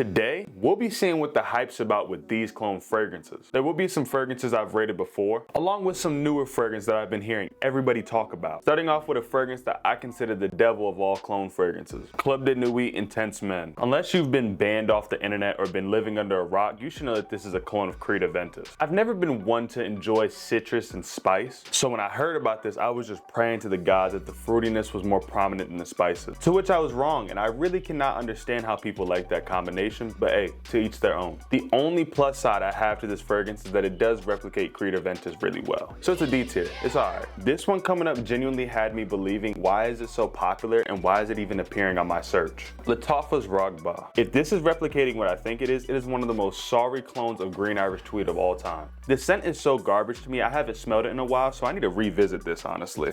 Today, we'll be seeing what the hype's about with these clone fragrances. There will be some fragrances I've rated before, along with some newer fragrances that I've been hearing everybody talk about. Starting off with a fragrance that I consider the devil of all clone fragrances, Club de Nuit Intense Men. Unless you've been banned off the internet or been living under a rock, you should know that this is a clone of Creed Aventus. I've never been one to enjoy citrus and spice, so when I heard about this, I was just praying to the gods that the fruitiness was more prominent than the spices. To which I was wrong, and I really cannot understand how people like that combination, but hey, to each their own. The only plus side I have to this fragrance is that it does replicate Creed Aventus really well. So it's a D tier, it's alright. This one coming up genuinely had me believing, why is it so popular and why is it even appearing on my search? Lattafa Ragba. If this is replicating what I think it is one of the most sorry clones of Green Irish Tweed of all time. The scent is so garbage to me, I haven't smelled it in a while, so I need to revisit this honestly.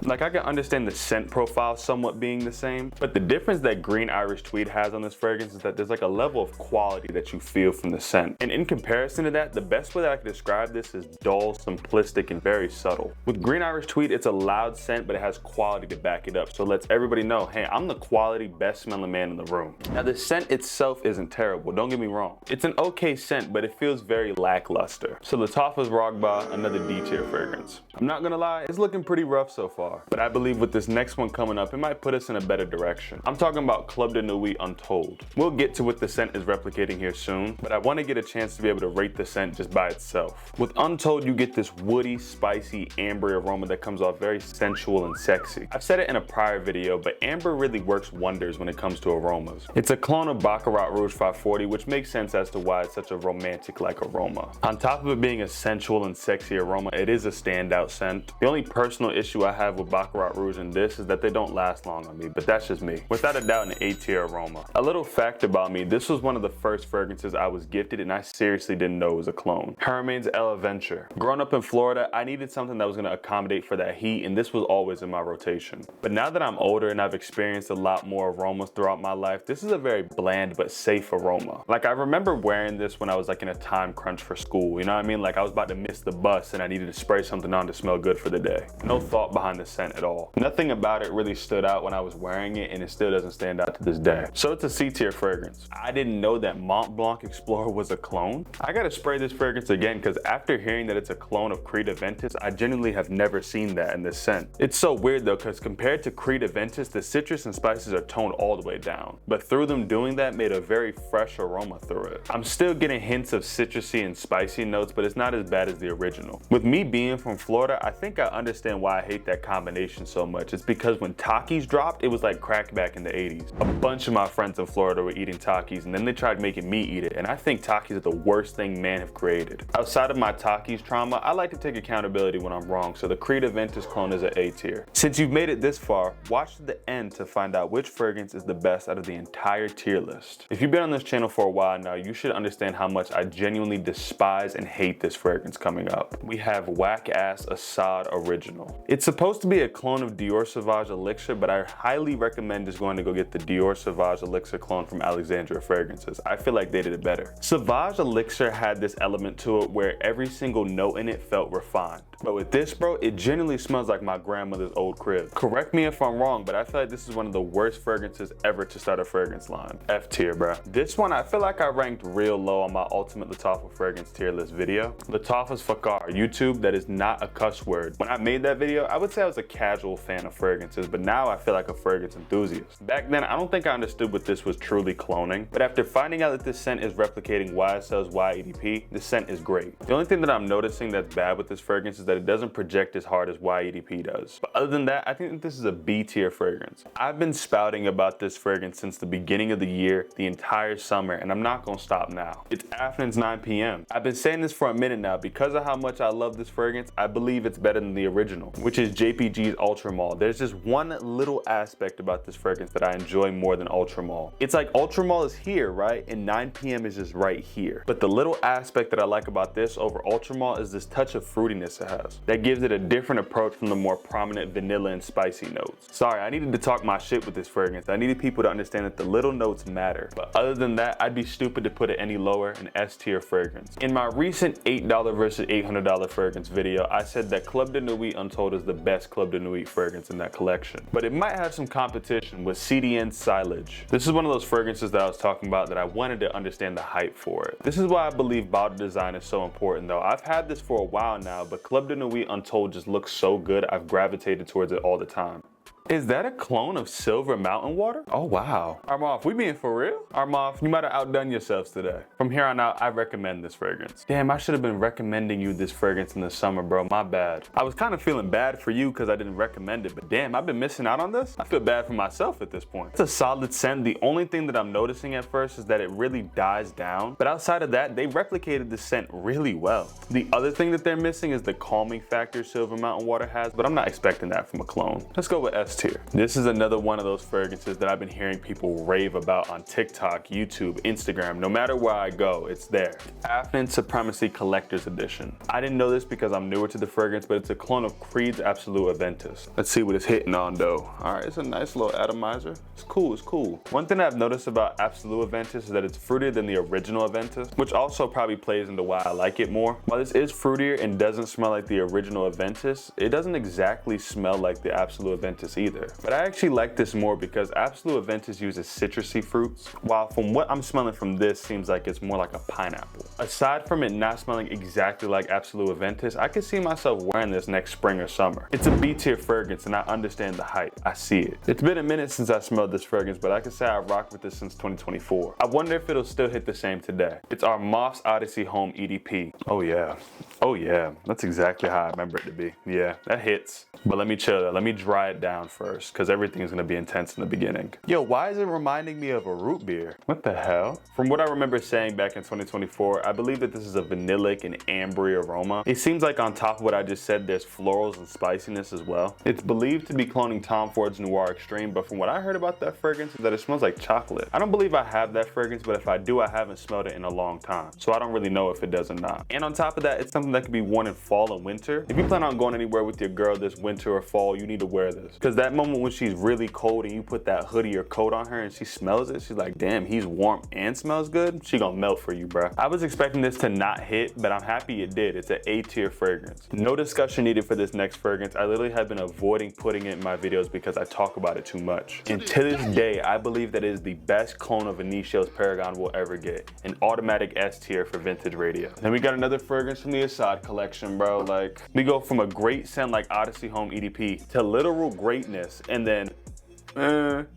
Like, I can understand the scent profile somewhat being the same, but the difference that Green Irish Tweed has on this fragrance is that there's like a level of quality that you feel from the scent. And in comparison to that, the best way that I can describe this is dull, simplistic, and very subtle. With Green Irish Tweed, it's a loud scent, but it has quality to back it up. So it lets everybody know, hey, I'm the quality, best smelling man in the room. Now, the scent itself isn't terrible, don't get me wrong. It's an okay scent, but it feels very lackluster. So Lattafa Ragba, another D tier fragrance. I'm not gonna lie, it's looking pretty rough so far. But I believe with this next one coming up, it might put us in a better direction. I'm talking about Club de Nuit Untold. We'll get to what the scent is replicating here soon, but I want to get a chance to be able to rate the scent just by itself. With Untold, you get this woody, spicy, amber aroma that comes off very sensual and sexy. I've said it in a prior video, but amber really works wonders when it comes to aromas. It's a clone of Baccarat Rouge 540, which makes sense as to why it's such a romantic-like aroma. On top of it being a sensual and sexy aroma, it is a standout scent. The only personal issue I have with Baccarat Rouge and this is that they don't last long on me, but that's just me. Without a doubt, an A tier aroma. A little fact about me, this was one of the first fragrances I was gifted and I seriously didn't know it was a clone. Hermes Elixir. Growing up in Florida, I needed something that was going to accommodate for that heat, and this was always in my rotation. But now that I'm older and I've experienced a lot more aromas throughout my life, this is a very bland but safe aroma. Like, I remember wearing this when I was like in a time crunch for school, you know what I mean? Like, I was about to miss the bus and I needed to spray something on to smell good for the day. No thought behind the scent at all. Nothing about it really stood out when I was wearing it, and it still doesn't stand out to this day. So it's a C tier fragrance. I didn't know that Mont Blanc Explorer was a clone. I gotta spray this fragrance again because after hearing that it's a clone of Creed Aventus, I genuinely have never seen that in this scent. It's so weird though, because compared to Creed Aventus, the citrus and spices are toned all the way down, but through them doing that made a very fresh aroma through it. I'm still getting hints of citrusy and spicy notes, but it's not as bad as the original. With me being from Florida, I think I understand why I hate that combination so much. It's because when Takis dropped, it was like crack back in the 80s. A bunch of my friends in Florida were eating Takis, and then they tried making me eat it, and I think Takis are the worst thing man have created. Outside of my Takis trauma, I like to take accountability when I'm wrong, so the Creed Aventus clone is an A tier. Since you've made it this far, watch to the end to find out which fragrance is the best out of the entire tier list. If you've been on this channel for a while now, you should understand how much I genuinely despise and hate this fragrance coming up. We have whack ass Asad Original. It's supposed to be a clone of Dior Sauvage Elixir, but I highly recommend just going to go get the Dior Sauvage Elixir clone from Alexandria Fragrances. I feel like they did it better. Sauvage Elixir had this element to it where every single note in it felt refined. But with this, bro, it genuinely smells like my grandmother's old crib. Correct me if I'm wrong, but I feel like this is one of the worst fragrances ever to start a fragrance line. F tier, bro. This one, I feel like I ranked real low on my ultimate Lattafa fragrance tier list video. Lattafa's Fakhar, YouTube, that is not a cuss word. When I made that video, I would say I was a casual fan of fragrances, but now I feel like a fragrance enthusiast. Back then, I don't think I understood what this was truly cloning, but after finding out that this scent is replicating YSL's YEDP, the scent is great. The only thing that I'm noticing that's bad with this fragrance is that it doesn't project as hard as YEDP does. But other than that, I think that this is a B tier fragrance. I've been spouting about this fragrance since the beginning of the year, the entire summer, and I'm not gonna stop now. It's Afnan's 9 p.m. I've been saying this for a minute now. Because of how much I love this fragrance, I believe it's better than the original, which is JPG's Ultra Mall. There's just one little aspect about this fragrance that I enjoy more than Ultra Mall. It's like Ultra Mall is here, right? And 9 p.m. is just right here. But the little aspect that I like about this over Ultra Mall is this touch of fruitiness it has. has. That gives it a different approach from the more prominent vanilla and spicy notes. Sorry, I needed to talk my shit with this fragrance. I needed people to understand that the little notes matter. But other than that, I'd be stupid to put it any lower, an S tier fragrance. In my recent $8 versus $800 fragrance video, I said that Club de Nuit Untold is the best Club de Nuit fragrance in that collection. But it might have some competition with CDN Sillage. This is one of those fragrances that I was talking about that I wanted to understand the hype for it. This is why I believe bottle design is so important though. I've had this for a while now, but Club de Nuit Untold just looks so good, I've gravitated towards it all the time. Is that a clone of Silver Mountain Water? Oh wow. Armaf, we being for real? Armaf, you might have outdone yourselves today. From here on out, I recommend this fragrance. Damn, I should have been recommending you this fragrance in the summer, bro. My bad. I was kind of feeling bad for you because I didn't recommend it, but damn, I've been missing out on this. I feel bad for myself at this point. It's a solid scent. The only thing that I'm noticing at first is that it really dies down. But outside of that, they replicated the scent really well. The other thing that they're missing is the calming factor Silver Mountain Water has, but I'm not expecting that from a clone. Let's go with S tier. This is another one of those fragrances that I've been hearing people rave about on TikTok, YouTube, Instagram. No matter where I go, it's there. Afnan Supremacy Collector's Edition. I didn't know this because I'm newer to the fragrance, but it's a clone of Creed's Absolute Aventus. Let's see what it's hitting on though. All right, it's a nice little atomizer. It's cool, it's cool. One thing I've noticed about Absolute Aventus is that it's fruitier than the original Aventus, which also probably plays into why I like it more. While this is fruitier and doesn't smell like the original Aventus, it doesn't exactly smell like the Absolute Aventus either. But I actually like this more because Absolute Aventus uses citrusy fruits, while from what I'm smelling from this seems like it's more like a pineapple. Aside from it not smelling exactly like Absolute Aventus, I could see myself wearing this next spring or summer. It's a B tier fragrance and I understand the hype. I see it. It's been a minute since I smelled this fragrance, but I can say I've rocked with this since 2024. I wonder if it'll still hit the same today. It's Armaf's Odyssey Homme EDP. Oh yeah. Oh yeah. That's exactly how I remember it to be. Yeah, that hits. But let me chill that. Let me dry it down first, because everything is going to be intense in the beginning. Yo, why is it reminding me of a root beer? What the hell? From what I remember saying back in 2024, I believe that this is a vanillic and ambery aroma. It seems like on top of what I just said, there's florals and spiciness as well. It's believed to be cloning Tom Ford's Noir Extreme, but from what I heard about that fragrance is that it smells like chocolate. I don't believe I have that fragrance, but if I do, I haven't smelled it in a long time. So I don't really know if it does or not. And on top of that, it's something that could be worn in fall and winter. If you plan on going anywhere with your girl this winter or fall, you need to wear this. Because that moment when she's really cold and you put that hoodie or coat on her and she smells it, she's like, damn, he's warm and smells good, she gonna melt for you, bruh. I was expecting this to not hit, but I'm happy it did. It's an A tier fragrance. No discussion needed for this next fragrance. I literally have been avoiding putting it in my videos because I talk about it too much. And to this day, I believe that it is the best clone of Initio's Paragon we'll ever get. An automatic S tier for Vintage Radio. Then we got another fragrance from the Asad collection, bro. Like, we go from a great scent like Odyssey Homme EDP to literal greatness, and then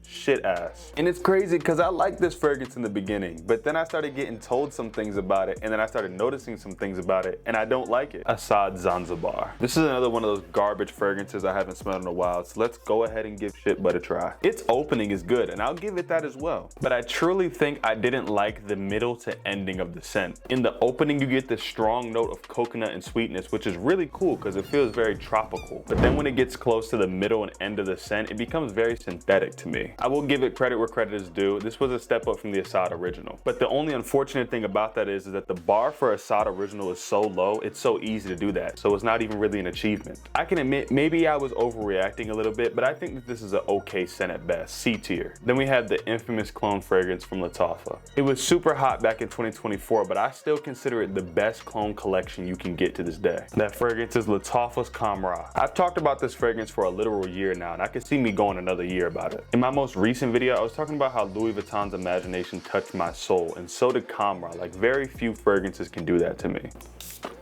shit ass. And it's crazy because I liked this fragrance in the beginning, but then I started getting told some things about it, and then I started noticing some things about it, and I don't like it. Asad Zanzibar. This is another one of those garbage fragrances I haven't smelled in a while, so let's go ahead and give shit but a try. Its opening is good, and I'll give it that as well. But I truly think I didn't like the middle to ending of the scent. In the opening, you get this strong note of coconut and sweetness, which is really cool because it feels very tropical. But then when it gets close to the middle and end of the scent, it becomes very synthetic to me. I will give it credit where credit is due. This was a step up from the Asad original. But the only unfortunate thing about that is that the bar for Asad original is so low, it's so easy to do that. So it's not even really an achievement. I can admit, maybe I was overreacting a little bit, but I think that this is an okay scent at best, C tier. Then we have the infamous clone fragrance from Lattafa. It was super hot back in 2024, but I still consider it the best clone collection you can get to this day. That fragrance is Lattafa Khamrah. I've talked about this fragrance for a literal year now, and I can see me going another year about it. In my most recent video, I was talking about how Louis Vuitton's imagination touched my soul, and so did Khamrah. Like, very few fragrances can do that to me.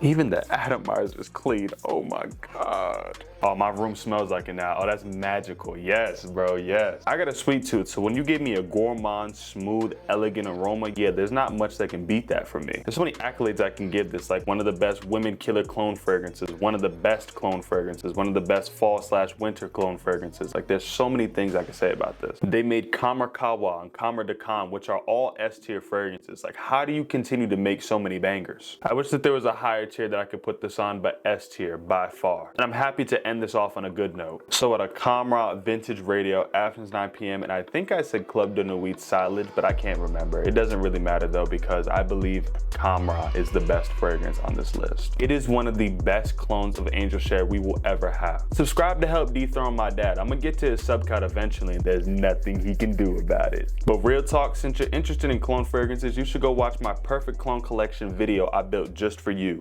Even the atomizer is clean. Oh my God. Oh, my room smells like it now. Oh, that's magical. Yes, bro, yes. I got a sweet tooth, so when you give me a gourmand, smooth, elegant aroma, yeah, there's not much that can beat that for me. There's so many accolades I can give this, like one of the best women killer clone fragrances, one of the best clone fragrances, one of the best fall/winter clone fragrances. Like, there's so many things I can say about this. They made Khamrah Kawa and Khamrah Dakan, which are all S tier fragrances. Like, how do you continue to make so many bangers? I wish that there was a higher tier that I could put this on, but S tier by far. And I'm happy to end this off on a good note. So at a Khamrah Vintage Radio, Afnan's 9 p.m. and I think I said Club de Nuit Sillage, but I can't remember. It doesn't really matter though, because I believe Khamrah is the best fragrance on this list. It is one of the best clones of Angel Share we will ever have. Subscribe to help dethrone my dad. I'm gonna get to his sub count eventually, and there's nothing he can do about it. But real talk, since you're interested in clone fragrances, you should go watch my perfect clone collection video I built just for you.